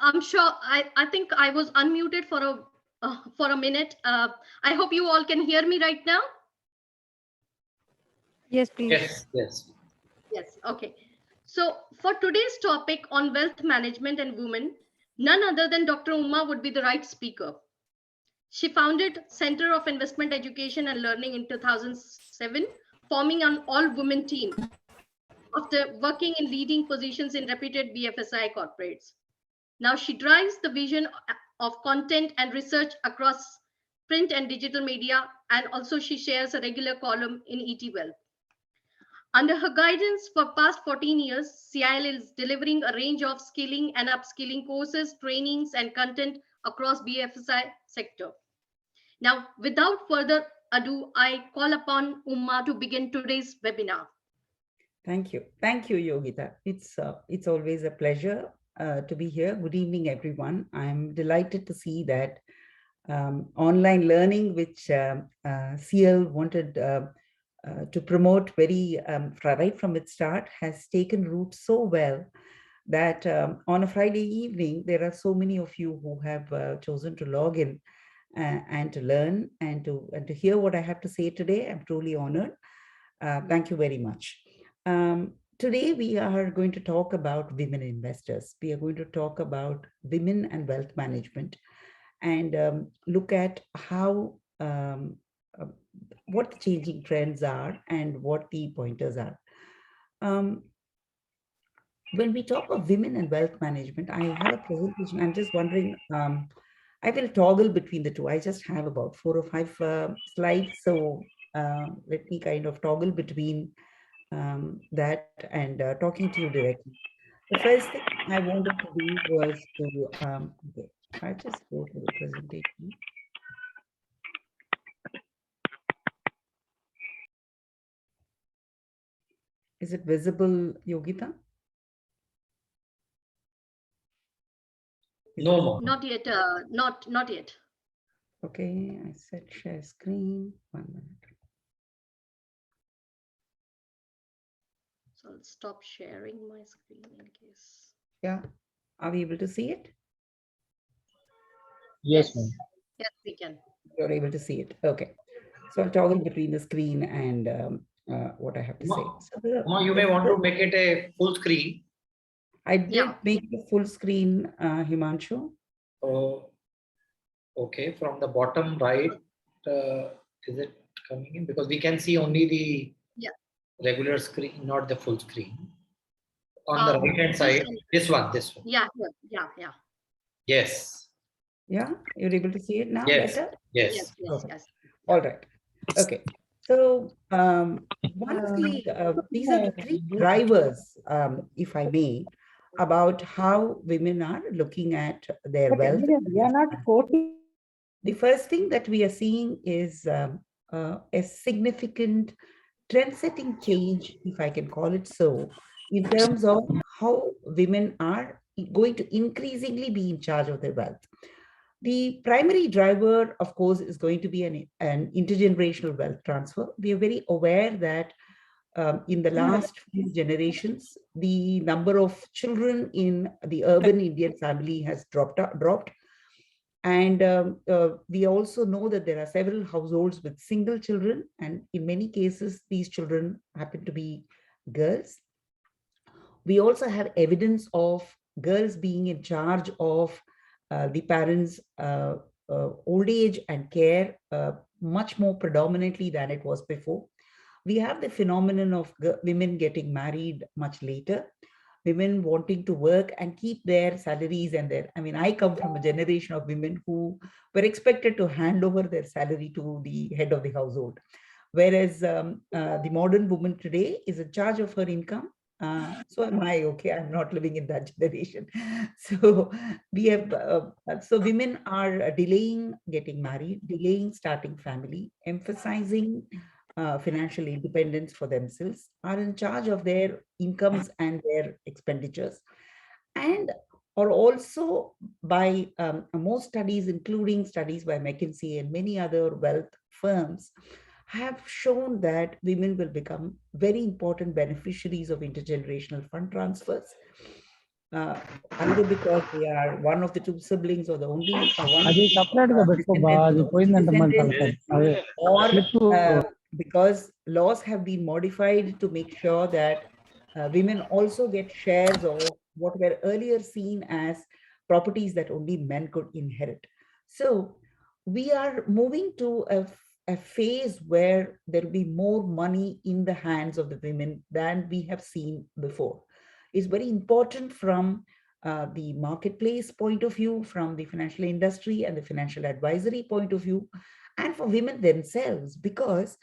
I'm sure. I think I was unmuted for a minute. I hope you all can hear me right now. Yes, please. Yes, yes. Yes. Okay. So for today's topic on wealth management and women, none other than Dr. Uma would be the right speaker. She founded Center of Investment Education and Learning in 2007, forming an all-women team after working in leading positions in reputed BFSI corporates. Now she drives the vision of content and research across print and digital media, and also she shares a regular column in ET Wealth. Under her guidance for past 14 years, CIEL is delivering a range of skilling and upskilling courses, trainings, and content across BFSI sector. Now, without further ado, I call upon Uma to begin today's webinar. Thank you. Thank you, Yogita. It's always a pleasure to be here. Good evening, everyone. I'm delighted to see that online learning, which CIEL wanted to promote right from its start, has taken root so well that on a Friday evening, there are so many of you who have chosen to log in and to learn and to hear what I have to say today. I'm truly honored. Thank you very much. Today, we are going to talk about women investors. We are going to talk about women and wealth management and look at how what the changing trends are and what the pointers are. When we talk of women and wealth management, I have a presentation. I'm just wondering, I will toggle between the two. I just have about 4 or 5 slides. So let me kind of toggle between that and talking to you directly. The first thing I wanted to do was to, okay, I just go to the presentation. Is it visible, Yogita? No more. Not yet. Not yet. Okay, I said share screen. 1 minute. So I'll stop sharing my screen in case. Yeah, are we able to see it? Yes, ma'am. Yes, we can. You're able to see it. Okay. So I'll toggle between the screen and what I have to say. So You may want to make it a full screen. I did make the full screen, Himanshu. Oh, okay. From the bottom right, is it coming in? Because we can see only the regular screen, not the full screen. On the right hand side, this one. Yeah. Yes. Yeah, you're able to see it now better? Yes. All right. Okay. So these are the 3 drivers, if I may, about how women are looking at their wealth. We are not 40. The first thing that we are seeing is a significant trend-setting change, if I can call it so, in terms of how women are going to increasingly be in charge of their wealth. The primary driver, of course, is going to be an intergenerational wealth transfer. We are very aware that in the last few generations, the number of children in the urban Indian family has dropped. And we also know that there are several households with single children, and in many cases, these children happen to be girls. We also have evidence of girls being in charge of the parents' old age and care much more predominantly than it was before. We have the phenomenon of women getting married much later, women wanting to work and keep their salaries and I come from a generation of women who were expected to hand over their salary to the head of the household. Whereas the modern woman today is in charge of her income. So am I. Okay, I'm not living in that generation. So we have, so women are delaying getting married, delaying starting family, emphasizing financial independence for themselves, are in charge of their incomes and their expenditures, and are also by most studies, including studies by McKinsey and many other wealth firms, have shown that women will become very important beneficiaries of intergenerational fund transfers. either because they are one of the two siblings or the only one of the descendants or the only descendant, or because laws have been modified to make sure that women also get shares of what were earlier seen as properties that only men could inherit. So we are moving to a phase where there will be more money in the hands of the women than we have seen before. It's very important from the marketplace point of view, from the financial industry and the financial advisory point of view, and for women themselves, because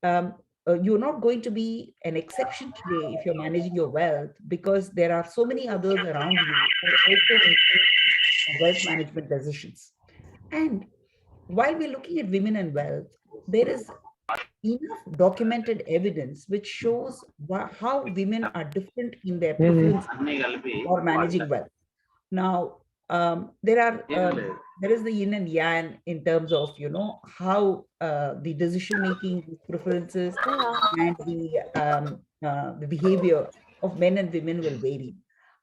um, you're not going to be an exception today if you're managing your wealth, because there are so many others around you who are also making wealth management decisions. And while we're looking at women and wealth, there is enough documented evidence which shows how women are different in their preference for managing wealth. Now, there is the yin and yang in terms of how the decision making, preferences, and the behavior of men and women will vary.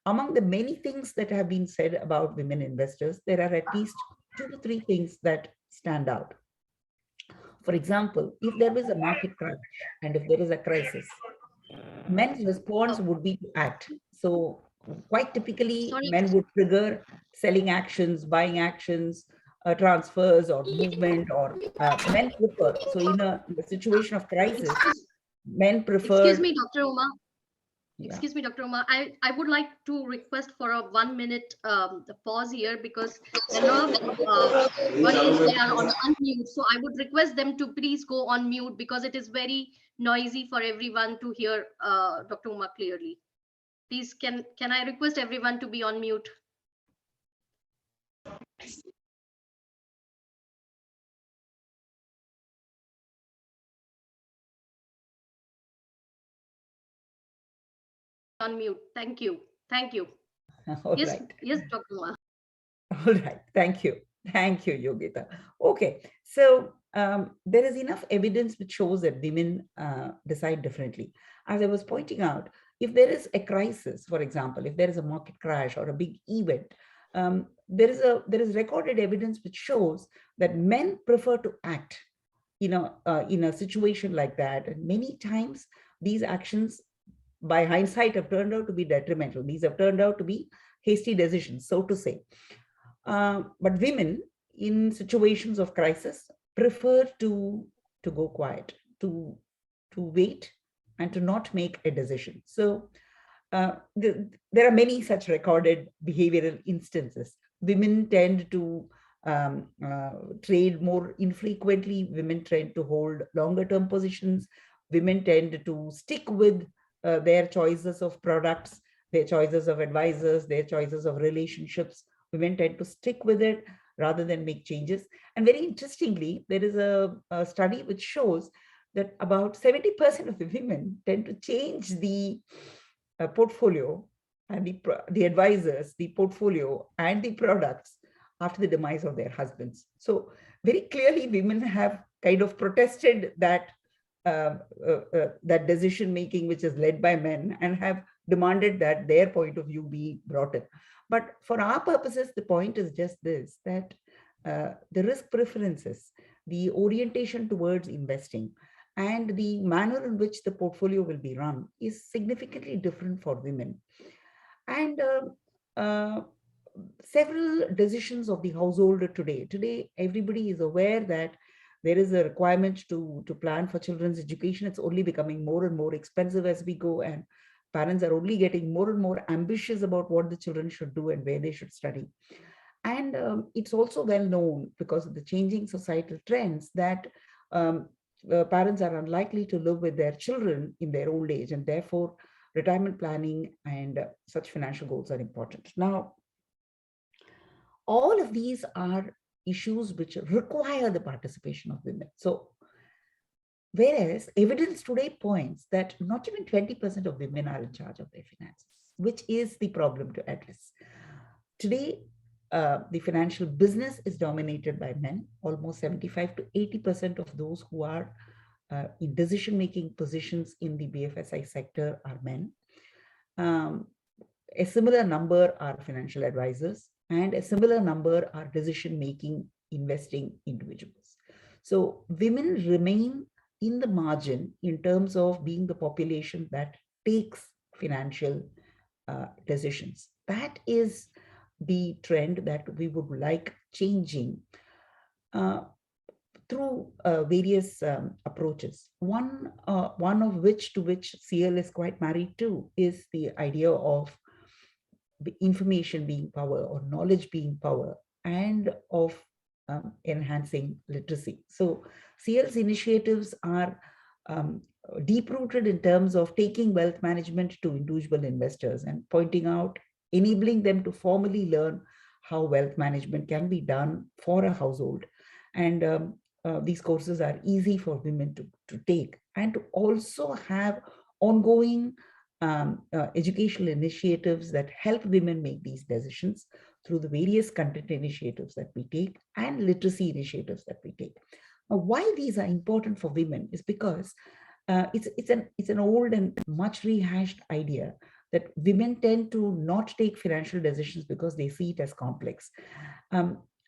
Among the many things that have been said about women investors, there are at least 2 to 3 things that stand out. For example, if there is a market crash and if there is a crisis, men's response would be to act. So quite typically, men would trigger selling actions, buying actions, transfers or movement, or men prefer. So in a situation of crisis, men prefer. Excuse me, Dr. Uma. Excuse me, Dr. Uma. I would like to request for a 1 minute pause here, because a lot of audience, they are on unmute. So I would request them to please go on mute, because it is very noisy for everyone to hear Dr. Uma clearly. Please, can I request everyone to be on mute? On mute. Thank you. Thank you. Yes, Right. yes, Dr. Uma. All right. Thank you. Thank you, Yogita. Okay. So there is enough evidence which shows that women decide differently. As I was pointing out, if there is a crisis, for example, if there is a market crash or a big event, there is recorded evidence which shows that men prefer to act in a situation like that. And many times these actions, by hindsight, have turned out to be detrimental. These have turned out to be hasty decisions, so to say. But women in situations of crisis prefer to go quiet, to wait, and to not make a decision. So there are many such recorded behavioral instances. Women tend to trade more infrequently. Women tend to hold longer term positions. Women tend to stick with their choices of products, their choices of advisors, their choices of relationships. Women tend to stick with it rather than make changes. And very interestingly, there is a study which shows that about 70% of the women tend to change the portfolio and the advisors, the portfolio and the products after the demise of their husbands. So very clearly, women have kind of protested that that decision making which is led by men, and have demanded that their point of view be brought in. But for our purposes, the point is just this, that the risk preferences, the orientation towards investing, and the manner in which the portfolio will be run is significantly different for women. And several decisions of the household today, everybody is aware that there is a requirement to plan for children's education. It's only becoming more and more expensive as we go, and parents are only getting more and more ambitious about what the children should do and where they should study. And it's also well known, because of the changing societal trends, that parents are unlikely to live with their children in their old age, and therefore retirement planning and such financial goals are important. Now, all of these are issues which require the participation of women. So, whereas evidence today points that not even 20% of women are in charge of their finances, which is the problem to address. Today, the financial business is dominated by men. Almost 75 to 80% of those who are in decision-making positions in the BFSI sector are men. a similar number are financial advisors, and a similar number are decision-making, investing individuals. So women remain in the margin in terms of being the population that takes financial decisions. That is the trend that we would like changing through various approaches. One of which to which CIEL is quite married to is the idea of information being power or knowledge being power, and of enhancing literacy. So CIEL's initiatives are deep-rooted in terms of taking wealth management to individual investors and pointing out, enabling them to formally learn how wealth management can be done for a household. And these courses are easy for women to take, and to also have ongoing educational initiatives that help women make these decisions through the various content initiatives that we take and literacy initiatives that we take. Now, why these are important for women is because it's an old and much rehashed idea that women tend to not take financial decisions because they see it as complex.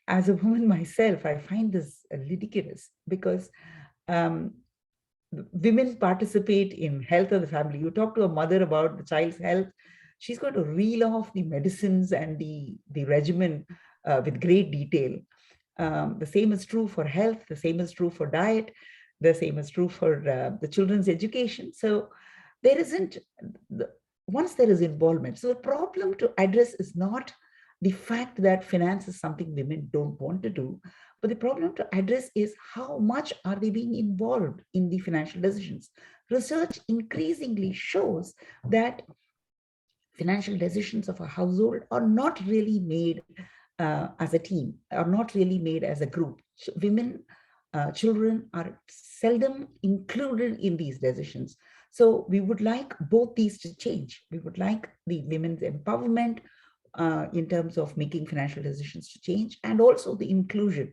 As a woman myself, I find this ridiculous because women participate in health of the family. You talk to a mother about the child's health, she's going to reel off the medicines and the regimen with great detail. The same is true for health, the same is true for diet, the same is true for the children's education. So there isn't, once there is involvement, so the problem to address is not the fact that finance is something women don't want to do, but the problem to address is how much are they being involved in the financial decisions. Research increasingly shows that financial decisions of a household are not really made as a team, are not really made as a group. Women, children are seldom included in these decisions. So we would like both these to change. We would like the women's empowerment in terms of making financial decisions to change, and also the inclusion,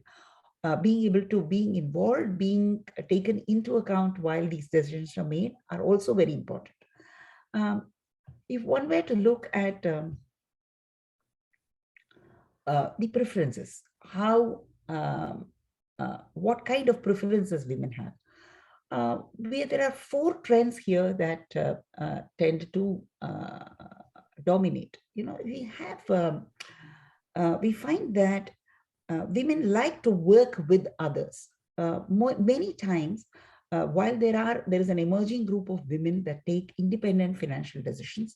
being able to being involved, being taken into account while these decisions are made, are also very important. If one were to look at the preferences, how what kind of preferences women have, there are 4 trends here that tend to dominate. We have we find that women like to work with others. Many times, while there is an emerging group of women that take independent financial decisions,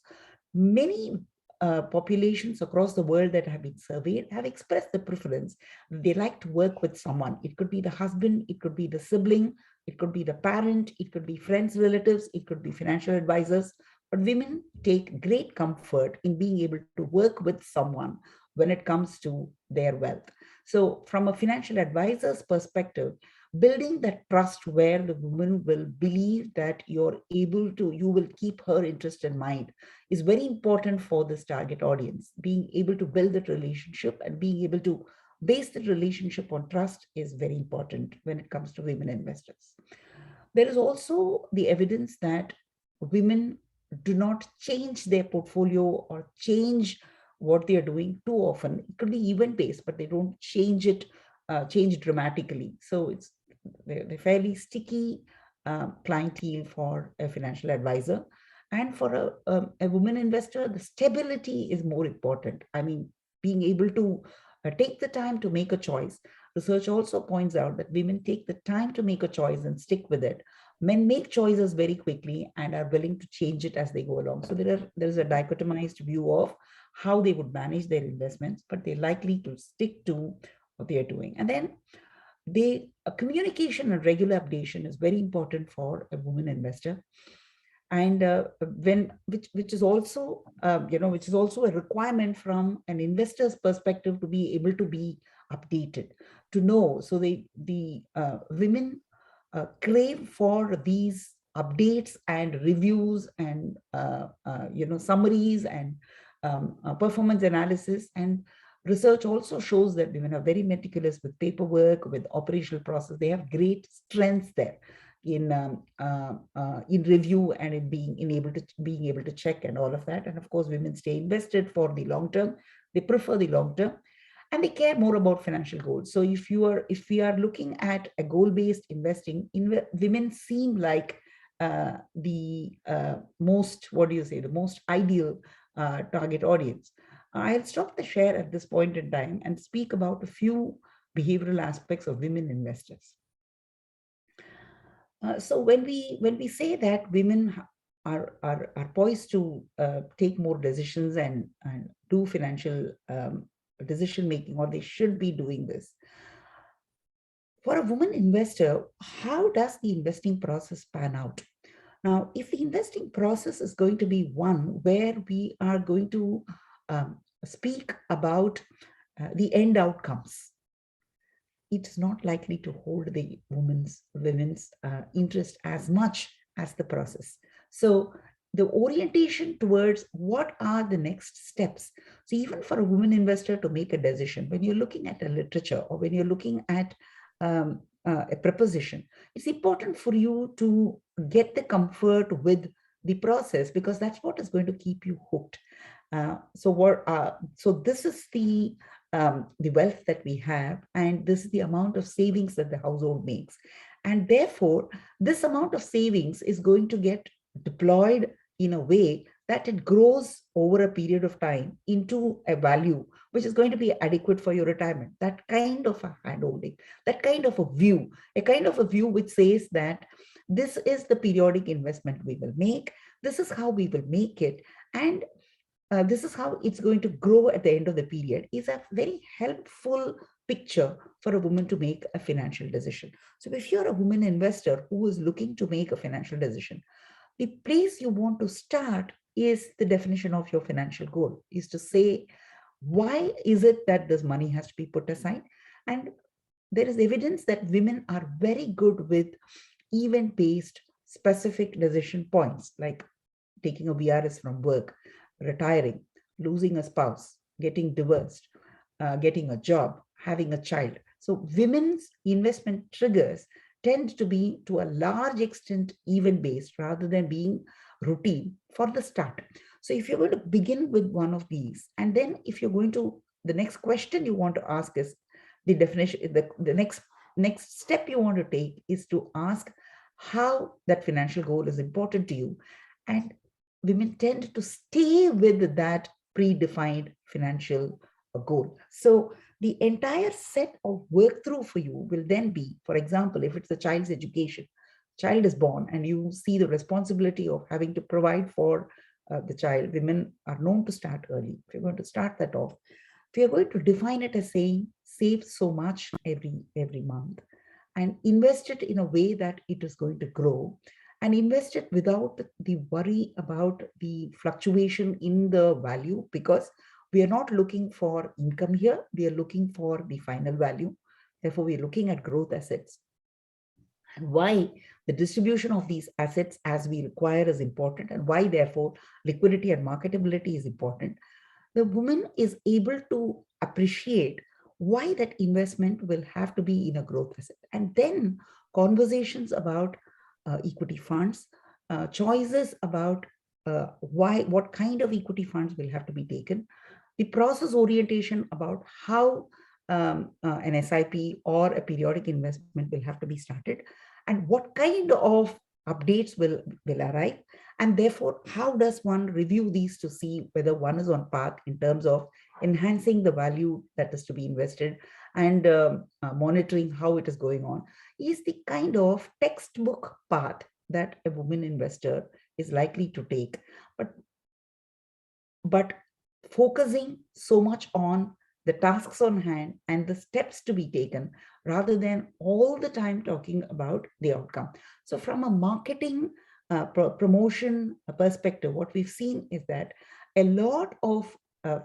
many populations across the world that have been surveyed have expressed the preference. They like to work with someone. It could be the husband, it could be the sibling, it could be the parent, it could be friends, relatives, it could be financial advisors. But women take great comfort in being able to work with someone when it comes to their wealth. So from a financial advisor's perspective, building that trust where the woman will believe that you will keep her interest in mind is very important for this target audience. Being able to build that relationship and being able to base that relationship on trust is very important when it comes to women investors. There is also the evidence that women do not change their portfolio or change what they are doing too often. It could be event-based, but they don't change dramatically. So they're fairly sticky clientele for a financial advisor. And for a woman investor, the stability is more important. I mean, being able to take the time to make a choice. Research also points out that women take the time to make a choice and stick with it. Men make choices very quickly and are willing to change it as they go along. So there is a dichotomized view of how they would manage their investments, but they're likely to stick to what they are doing. And then communication and regular updation is very important for a woman investor. And which is also a requirement from an investor's perspective to be able to be updated, to know. So the women crave for these updates and reviews and summaries and performance analysis. And research also shows that women are very meticulous with paperwork, with operational process. They have great strengths there. in review and in being able to check and all of that. And of course, women stay invested for the long term. They prefer the long term, and they care more about financial goals. So if we are looking at a goal-based investing, women seem like the most, what do you say, the most ideal target audience. I'll stop the share at this point in time and speak about a few behavioral aspects of women investors. So when we say that women are poised to take more decisions and do financial decision making, or they should be doing this. For a woman investor, how does the investing process pan out? Now, if the investing process is going to be one where we are going to speak about the end outcomes, it's not likely to hold the women's interest as much as the process. So the orientation towards what are the next steps. So even for a woman investor to make a decision, when you're looking at a literature or when you're looking at a proposition, it's important for you to get the comfort with the process, because that's what is going to keep you hooked. So this is the wealth that we have, and this is the amount of savings that the household makes. And therefore, this amount of savings is going to get deployed in a way that it grows over a period of time into a value which is going to be adequate for your retirement. That kind of a handholding, that kind of a view, which says that this is the periodic investment we will make, this is how we will make it, and this is how it's going to grow at the end of the period, is a very helpful picture for a woman to make a financial decision. So if you're a woman investor who is looking to make a financial decision, the place you want to start is the definition of your financial goal, is to say, why is it that this money has to be put aside? And there is evidence that women are very good with event-based specific decision points, like taking a VRS from work, retiring, losing a spouse, getting divorced, getting a job, having a child. So women's investment triggers tend to be, to a large extent, event-based rather than being routine for the start. So if you're going to begin with one of these, and then if you're going to, the next question you want to ask is the definition, the next step you want to take is to ask how that financial goal is important to you. And women tend to stay with that predefined financial goal. So the entire set of work through for you will then be, for example, if it's a child's education, child is born and you see the responsibility of having to provide for the child, women are known to start early. If you're going to start that off, if you're going to define it as saying, save so much every month and invest it in a way that it is going to grow, and invest it without the worry about the fluctuation in the value, because we are not looking for income here, we are looking for the final value. Therefore, we are looking at growth assets. And why the distribution of these assets as we require is important, and why therefore liquidity and marketability is important. The woman is able to appreciate why that investment will have to be in a growth asset. And then conversations about equity funds, choices about what kind of equity funds will have to be taken, the process orientation about how an SIP or a periodic investment will have to be started, and what kind of updates will arrive, and therefore how does one review these to see whether one is on path in terms of enhancing the value that is to be invested, and monitoring how it is going on, is the kind of textbook path that a woman investor is likely to take. But focusing so much on the tasks on hand and the steps to be taken, rather than all the time talking about the outcome. So from a marketing promotion perspective, what we've seen is that a lot of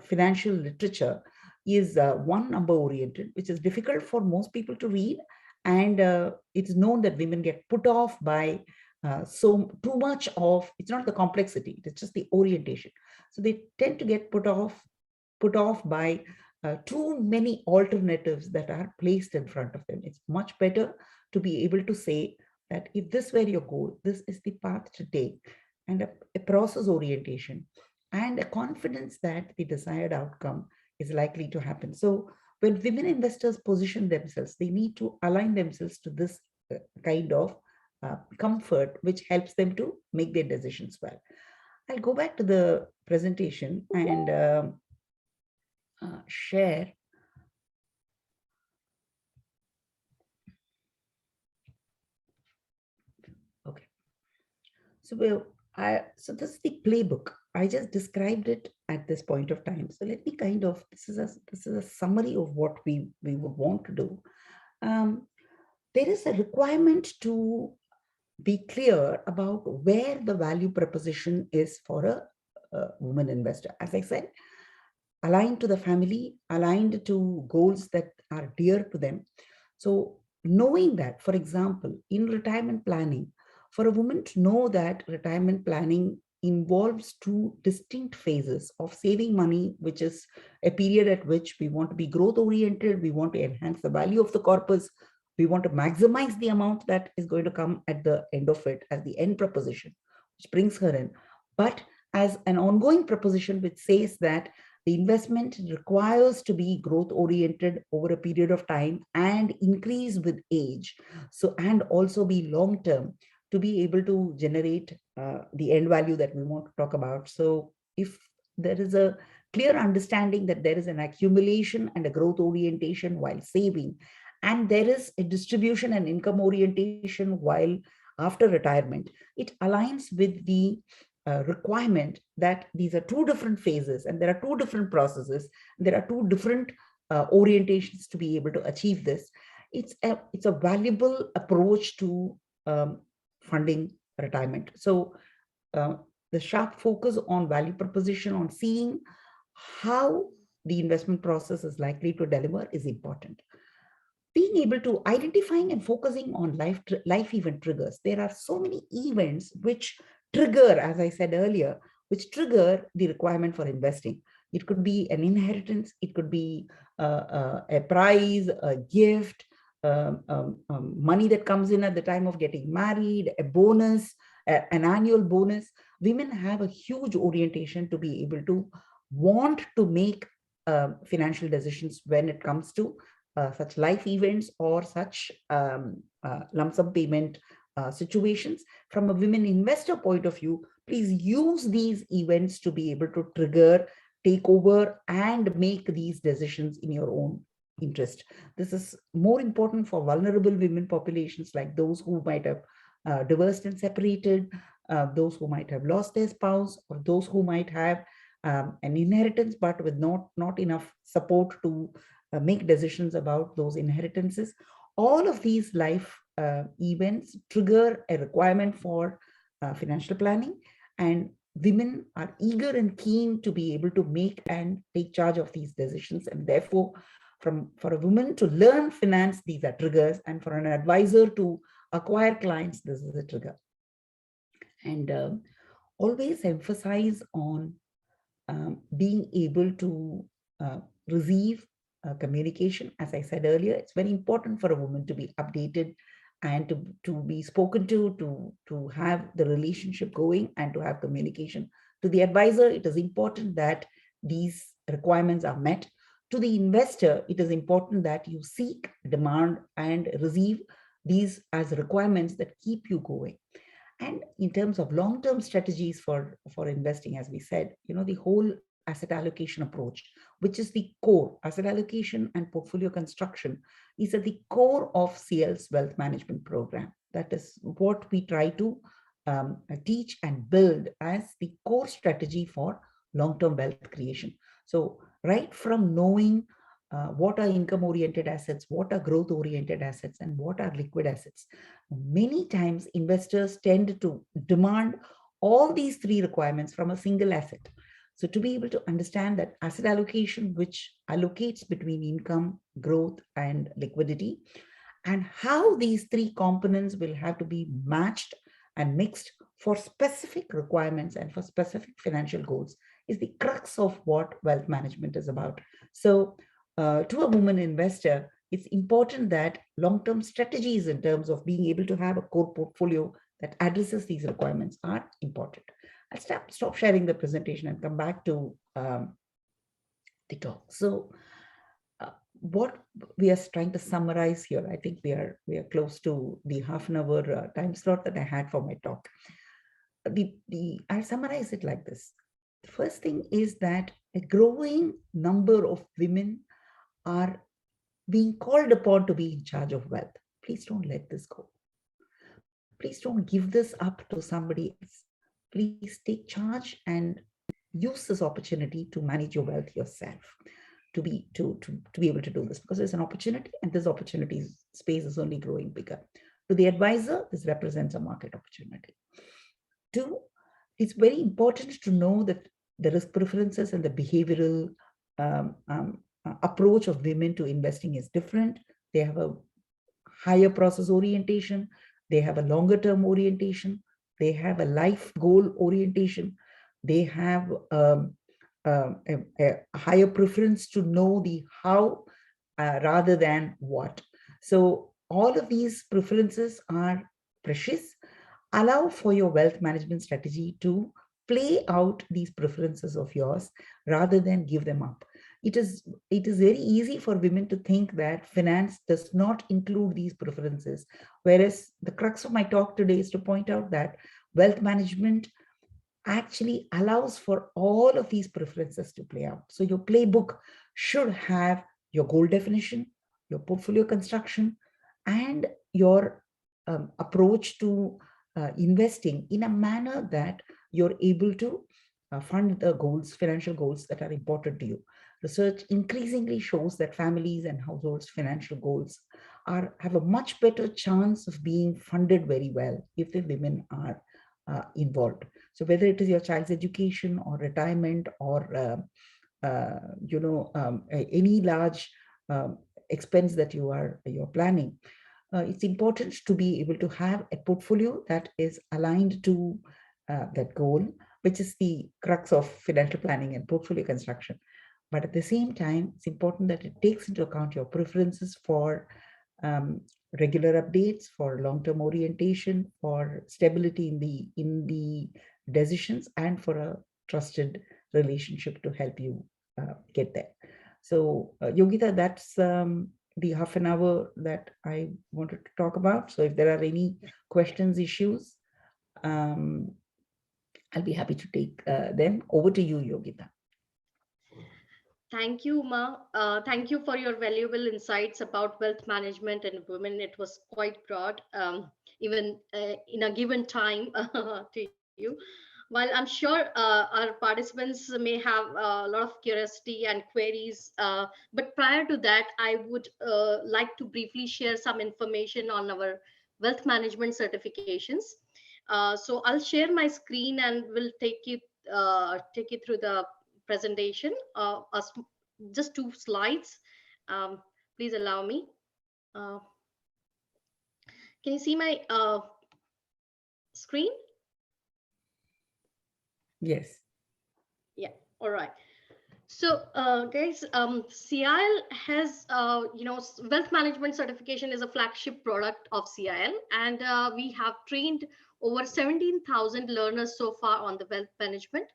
financial literature is one number oriented, which is difficult for most people to read. And it's known that women get put off by so too much of, it's not the complexity, it's just the orientation. So they tend to get put off by too many alternatives that are placed in front of them. It's much better to be able to say, that if this were your goal, this is the path to take, and a process orientation and a confidence that the desired outcome is likely to happen. So when women investors position themselves, they need to align themselves to this kind of comfort, which helps them to make their decisions well. I'll go back to the presentation and share. Okay. So this is the playbook. I just described it at this point of time. So let me kind of, this is a summary of what we would want to do. There is a requirement to be clear about where the value proposition is for a woman investor. As I said, aligned to the family, aligned to goals that are dear to them. So knowing that, for example, in retirement planning, for a woman to know that retirement planning involves two distinct phases of saving money, which is a period at which we want to be growth oriented, we want to enhance the value of the corpus, we want to maximize the amount that is going to come at the end of it as the end proposition, which brings her in. But as an ongoing proposition which says that the investment requires to be growth oriented over a period of time and increase with age. So, and also be long term to be able to generate the end value that we want to talk about. So if there is a clear understanding that there is an accumulation and a growth orientation while saving, and there is a distribution and income orientation while after retirement, it aligns with the requirement that these are two different phases and there are two different processes. There are two different orientations to be able to achieve this. It's a valuable approach to funding retirement. So the sharp focus on value proposition, on seeing how the investment process is likely to deliver is important. Being able to identifying and focusing on life event triggers. There are so many events which trigger, as I said earlier, which trigger the requirement for investing. It could be an inheritance, it could be a prize, a gift, money that comes in at the time of getting married, a bonus, an annual bonus. Women have a huge orientation to be able to want to make financial decisions when it comes to such life events or such lump sum payment situations. From a women investor point of view, please use these events to be able to trigger, take over, and make these decisions in your own interest. This is more important for vulnerable women populations like those who might have divorced and separated, those who might have lost their spouse, or those who might have an inheritance but with not enough support to make decisions about those inheritances. All of these life events trigger a requirement for financial planning, and women are eager and keen to be able to make and take charge of these decisions. And therefore, for a woman to learn finance, these are triggers, and for an advisor to acquire clients, this is a trigger. And always emphasize on being able to receive communication. As I said earlier, it's very important for a woman to be updated and to be spoken to have the relationship going and to have communication. To the advisor, it is important that these requirements are met. To the investor, it is important that you seek, demand, and receive these as requirements that keep you going. And in terms of long-term strategies for investing, as we said, the whole asset allocation approach, which is the core. Asset allocation and portfolio construction is at the core of CIEL's wealth management program. That is what we try to teach and build as the core strategy for long-term wealth creation. So right from knowing what are income-oriented assets, what are growth-oriented assets, and what are liquid assets. Many times investors tend to demand all these three requirements from a single asset. So to be able to understand that asset allocation, which allocates between income, growth, and liquidity, and how these three components will have to be matched and mixed for specific requirements and for specific financial goals is the crux of what wealth management is about. So to a woman investor, it's important that long-term strategies in terms of being able to have a core portfolio that addresses these requirements are important. I'll stop sharing the presentation and come back to the talk. So what we are trying to summarize here, I think we are close to the half an hour time slot that I had for my talk. I'll summarize it like this. The first thing is that a growing number of women are being called upon to be in charge of wealth. Please don't let this go. Please don't give this up to somebody else. Please take charge and use this opportunity to manage your wealth yourself, to be able to do this, because there's an opportunity, and this opportunity space is only growing bigger. To the advisor, this represents a market opportunity. Two, it's very important to know that the risk preferences and the behavioral approach of women to investing is different. They have a higher process orientation. They have a longer term orientation. They have a life goal orientation. They have a higher preference to know the how rather than what. So all of these preferences are precious. Allow for your wealth management strategy to play out these preferences of yours rather than give them up. It is very easy for women to think that finance does not include these preferences, whereas the crux of my talk today is to point out that wealth management actually allows for all of these preferences to play out. So your playbook should have your goal definition, your portfolio construction, and your approach to investing in a manner that you're able to fund the goals, financial goals that are important to you. Research increasingly shows that families and households' financial goals have a much better chance of being funded very well if the women are involved. So whether it is your child's education or retirement or any large expense that you're planning, it's important to be able to have a portfolio that is aligned to that goal, which is the crux of financial planning and portfolio construction. But at the same time, it's important that it takes into account your preferences for regular updates, for long-term orientation, for stability in the decisions, and for a trusted relationship to help you get there. So Yogita, that's the half an hour that I wanted to talk about. So if there are any questions, issues, I'll be happy to take them. Over to you, Yogita. Thank you, Ma. Thank you for your valuable insights about wealth management and women. It was quite broad, even in a given time to you. While I'm sure our participants may have a lot of curiosity and queries, but prior to that, I would like to briefly share some information on our wealth management certifications. So I'll share my screen and we'll take you through the presentation. Just 2 slides. Please allow me. Uh, can you see my screen? Yes. Yeah. All right. So, guys, CIEL has, wealth management certification is a flagship product of CIEL, and we have trained over 17,000 learners so far on the wealth management.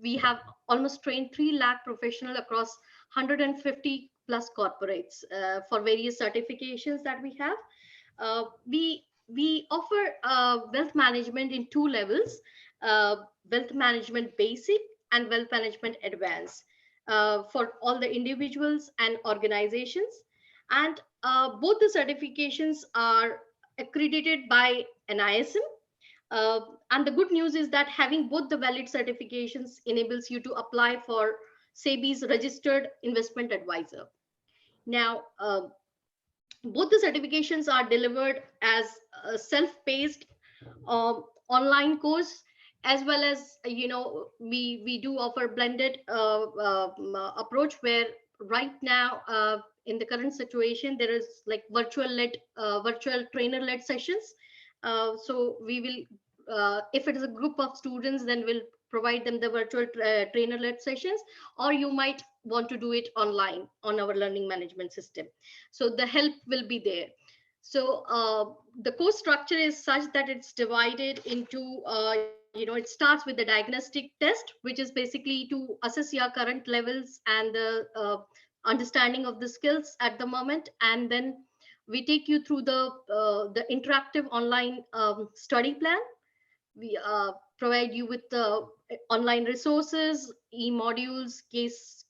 We have almost trained 3 lakh professionals across 150 plus corporates for various certifications that we have. We offer wealth management in 2 levels: wealth management basic and wealth management advanced for all the individuals and organizations. And both the certifications are accredited by an ISM. And the good news is that having both the valid certifications enables you to apply for SEBI's registered investment advisor. Now, both the certifications are delivered as a self-paced online course, as well as we do offer blended approach, where right now in the current situation there is like virtual trainer led sessions. So we will if it is a group of students, then we'll provide them the virtual trainer-led sessions, or you might want to do it online on our learning management system. So the help will be there. So the course structure is such that it's divided into, it starts with the diagnostic test, which is basically to assess your current levels and the understanding of the skills at the moment. And then we take you through the interactive online study plan. We provide you with the online resources, e-modules, case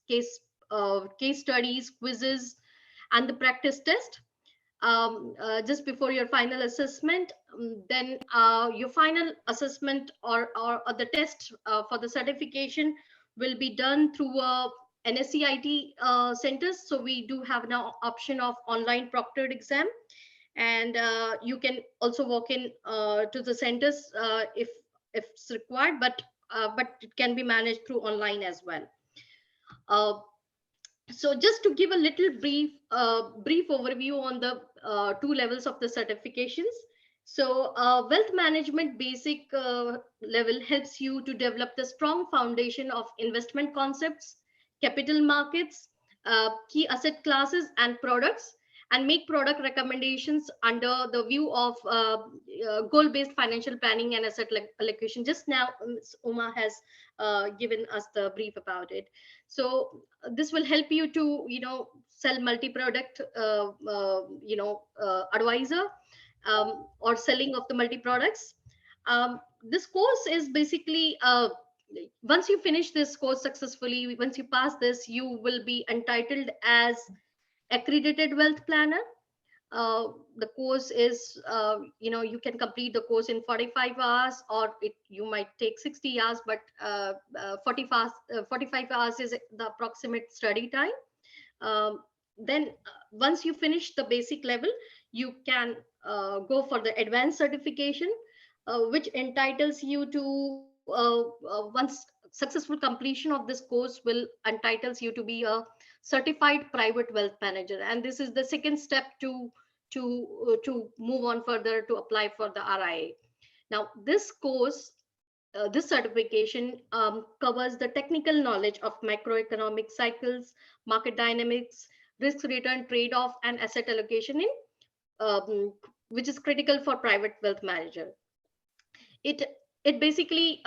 studies, quizzes, and the practice test just before your final assessment. Then your final assessment or the test for the certification will be done through NSCIT centers. So we do have now option of online proctored exam, and you can also walk in to the centers if it's required, but it can be managed through online as well. Uh, so just to give a little brief overview on the two levels of the certifications. So wealth management basic level helps you to develop the strong foundation of investment concepts, capital markets, key asset classes and products, and make product recommendations under the view of goal-based financial planning and asset allocation. Just now Ms. Uma has given us the brief about it. So this will help you to sell multi-product advisor, or selling of the multi-products. This course is basically once you finish this course successfully, once you pass this, you will be entitled as accredited wealth planner. The course is you can complete the course in 45 hours, or you might take 60 hours, but 45 hours is the approximate study time. Then once you finish the basic level, you can go for the advanced certification, which entitles you to once successful completion of this course will entitles you to be a certified private wealth manager. And this is the second step to move on further to apply for the RIA. Now this course, this certification covers the technical knowledge of macroeconomic cycles, market dynamics, risk return trade-off, and asset allocation in which is critical for private wealth manager. It basically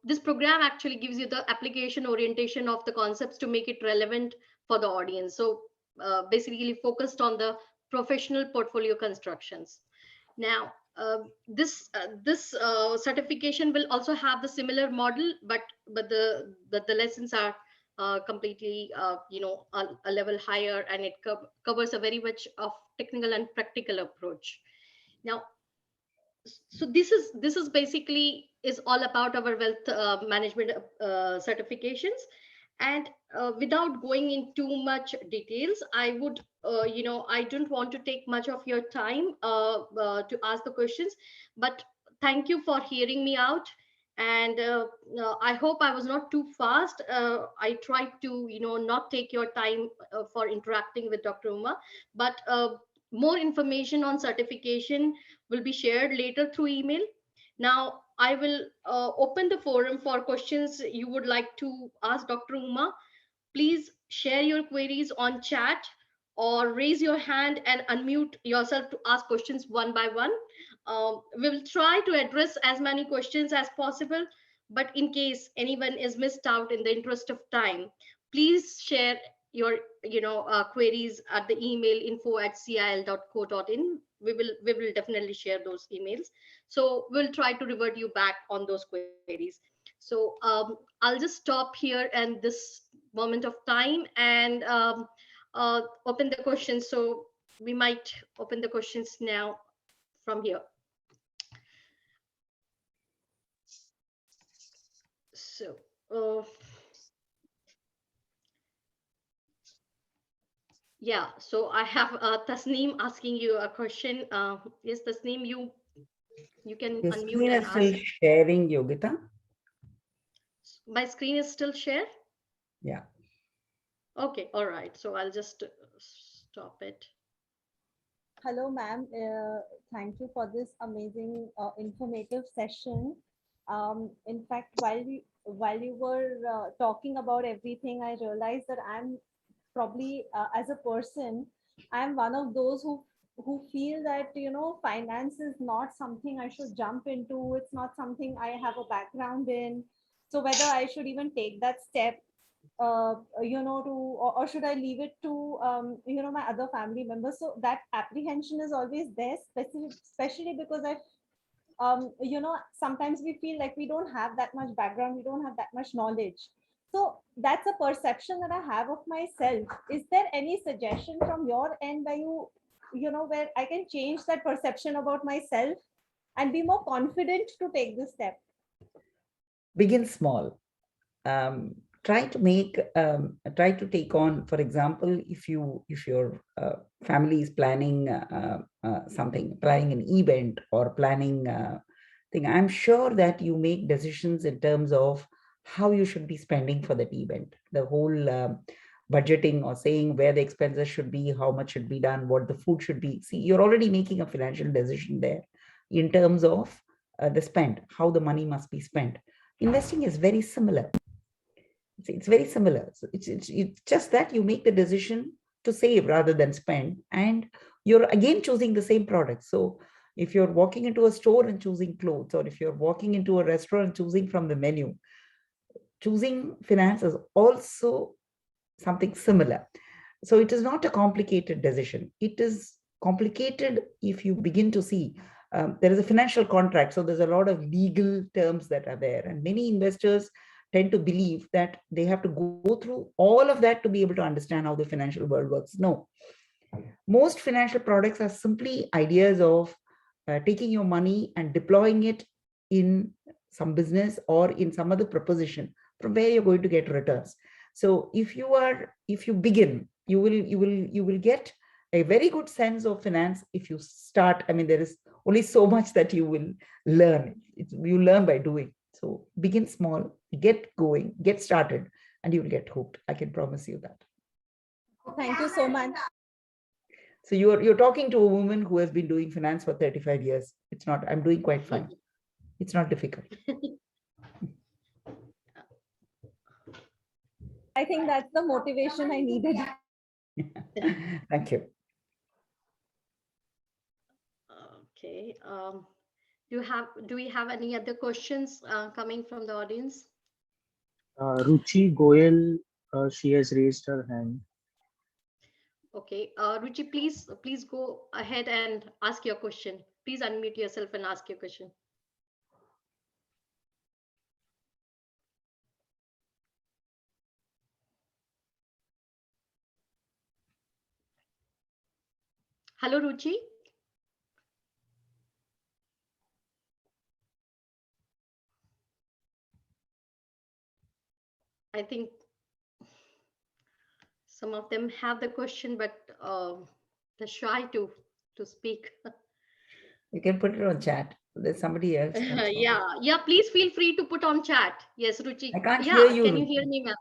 this program actually gives you the application orientation of the concepts to make it relevant for the audience. So basically focused on the professional portfolio constructions. Now this certification will also have the similar model, but the lessons are completely a level higher, and it covers a very much of technical and practical approach. Now so this is basically is all about our wealth management certifications. And without going in too much details, I would I don't want to take much of your time to ask the questions, but thank you for hearing me out. And I hope I was not too fast. I tried to not take your time for interacting with Dr. Uma, but more information on certification will be shared later through email. Now, I will open the forum for questions you would like to ask Dr. Uma. Please share your queries on chat or raise your hand and unmute yourself to ask questions one by one. We will try to address as many questions as possible, but in case anyone is missed out in the interest of time, please share your queries at the email info@ciel.co.in. We will definitely share those emails. So we'll try to revert you back on those queries. So I'll just stop here and this moment of time and open the questions. So we might open the questions now from here. So yeah, so I have Tasneem asking you a question. Yes, Tasneem, you can Your unmute screen and is still ask. sharing, Yogita. My screen is still shared? Yeah. Okay, all right. So I'll just stop it. Hello, ma'am. Thank you for this amazing, informative session. In fact, while you were talking about everything, I realized that I'm probably as a person, I'm one of those who feel that finance is not something I should jump into. It's not something I have a background in. So whether I should even take that step, or should I leave it to my other family members? So that apprehension is always there, especially because sometimes we feel like we don't have that much background, we don't have that much knowledge. So that's a perception that I have of myself. Is there any suggestion from your end where where I can change that perception about myself and be more confident to take this step? Begin small. Try to take on, for example, if your family is planning something, planning an event or planning thing, I'm sure that you make decisions in terms of how you should be spending for that event. The whole budgeting, or saying where the expenses should be, how much should be done, what the food should be. See, you're already making a financial decision there in terms of the spend, how the money must be spent. Investing is very similar. It's very similar. So it's just that you make the decision to save rather than spend, and you're again choosing the same product. So if you're walking into a store and choosing clothes, or if you're walking into a restaurant choosing from the menu, choosing finance is also something similar. So it is not a complicated decision. It is complicated if you begin to see there is a financial contract. So there's a lot of legal terms that are there. And many investors tend to believe that they have to go through all of that to be able to understand how the financial world works. No. Most financial products are simply ideas of taking your money and deploying it in some business or in some other proposition from where you're going to get returns. So if you begin, you will get a very good sense of finance if you start. I mean, there is only so much that you will learn. You learn by doing. So begin small, get going, get started, and you will get hooked. I can promise you that. Thank you so much. So you're talking to a woman who has been doing finance for 35 years. It's not, I'm doing quite fine. It's not difficult. I think that's the motivation I needed. Thank you. Okay. Do we have any other questions coming from the audience? Ruchi Goyal, she has raised her hand. Okay, Ruchi, please go ahead and ask your question. Please unmute yourself and ask your question. Hello, Ruchi. I think some of them have the question, but they're shy to speak. You can put it on chat. There's somebody else. Yeah. Please feel free to put on chat. Yes, Ruchi. I can't hear you. Can you hear me, ma'am?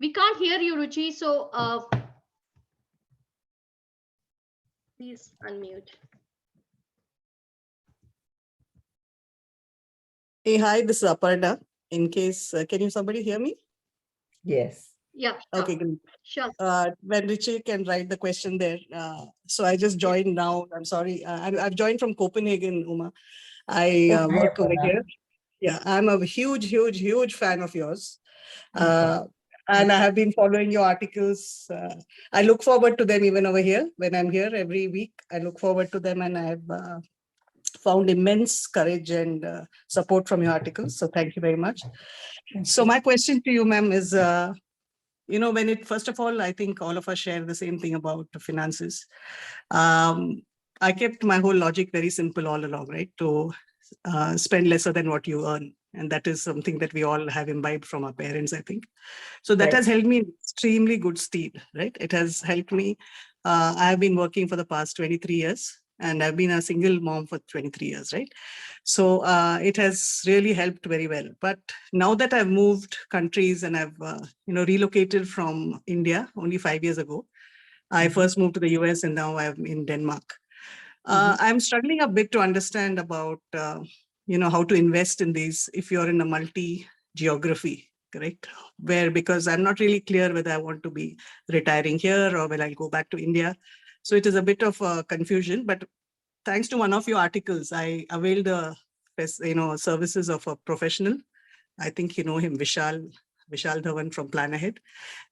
We can't hear you, Ruchi. So please unmute. Hey, hi, this is Aparna. In case, can somebody hear me? Yes. Yeah. Sure. Okay, good. Sure. When Richie can write the question there. So I just joined now. I'm sorry. I've joined from Copenhagen, Uma. I work over here. Yeah, I'm a huge fan of yours. And I have been following your articles. I look forward to them even over here when I'm here every week. I look forward to them, and I've found immense courage and support from your articles. So thank you very much. So my question to you, ma'am, is, when first of all, I think all of us share the same thing about finances. I kept my whole logic very simple all along, right? To spend lesser than what you earn. And that is something that we all have imbibed from our parents, I think. So that has held me in extremely good stead, right? It has helped me. I have been working for the past 23 years. And I've been a single mom for 23 years, right? So it has really helped very well. But now that I've moved countries and I've relocated from India only 5 years ago, I first moved to the US and now I'm in Denmark. I'm struggling a bit to understand about how to invest in these if you're in a multi-geography, correct? Where, because I'm not really clear whether I want to be retiring here or will I go back to India. So it is a bit of a confusion, but thanks to one of your articles, I availed the services of a professional. I think you know him, Vishal Dhawan from Plan Ahead.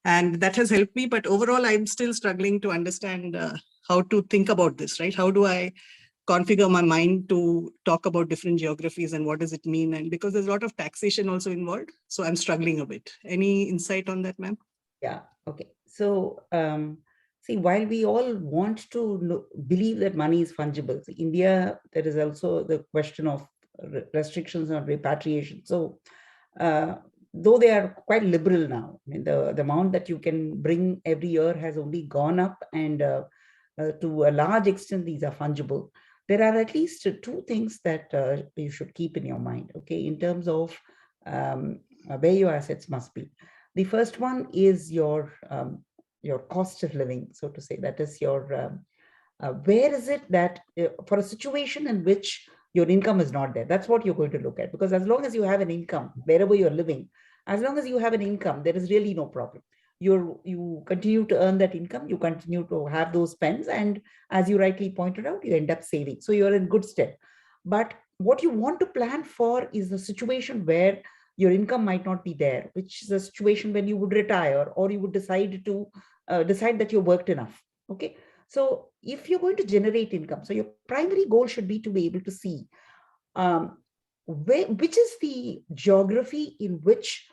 And that has helped me. But overall, I'm still struggling to understand how to think about this, right? How do I configure my mind to talk about different geographies and what does it mean? And because there's a lot of taxation also involved. So I'm struggling a bit. Any insight on that, ma'am? Yeah. Okay. So, see, while we all want to believe that money is fungible, so India, there is also the question of restrictions on repatriation. So, though they are quite liberal now, I mean, the amount that you can bring every year has only gone up, and to a large extent, these are fungible. There are at least two things that you should keep in your mind, okay, in terms of where your assets must be. The first one is your cost of living, so to say. That is your where is it that for a situation in which your income is not there, that's what you're going to look at. Because as long as you have an income wherever you're living, as long as you have an income, there is really no problem. You continue to earn that income, you continue to have those spends, and as you rightly pointed out, you end up saving. So you're in good stead. But what you want to plan for is the situation where your income might not be there, which is a situation when you would retire or you would decide that you worked enough. Okay. So if you're going to generate income, so your primary goal should be to be able to see which is the geography in which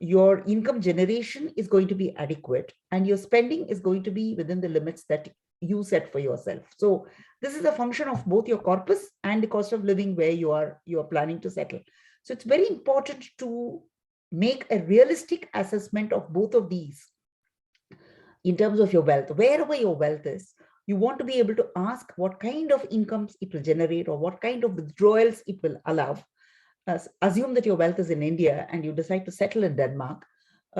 your income generation is going to be adequate and your spending is going to be within the limits that you set for yourself. So this is a function of both your corpus and the cost of living where you are planning to settle. So it's very important to make a realistic assessment of both of these in terms of your wealth. Wherever your wealth is, you want to be able to ask what kind of incomes it will generate or what kind of withdrawals it will allow. Assume that your wealth is in India and you decide to settle in Denmark.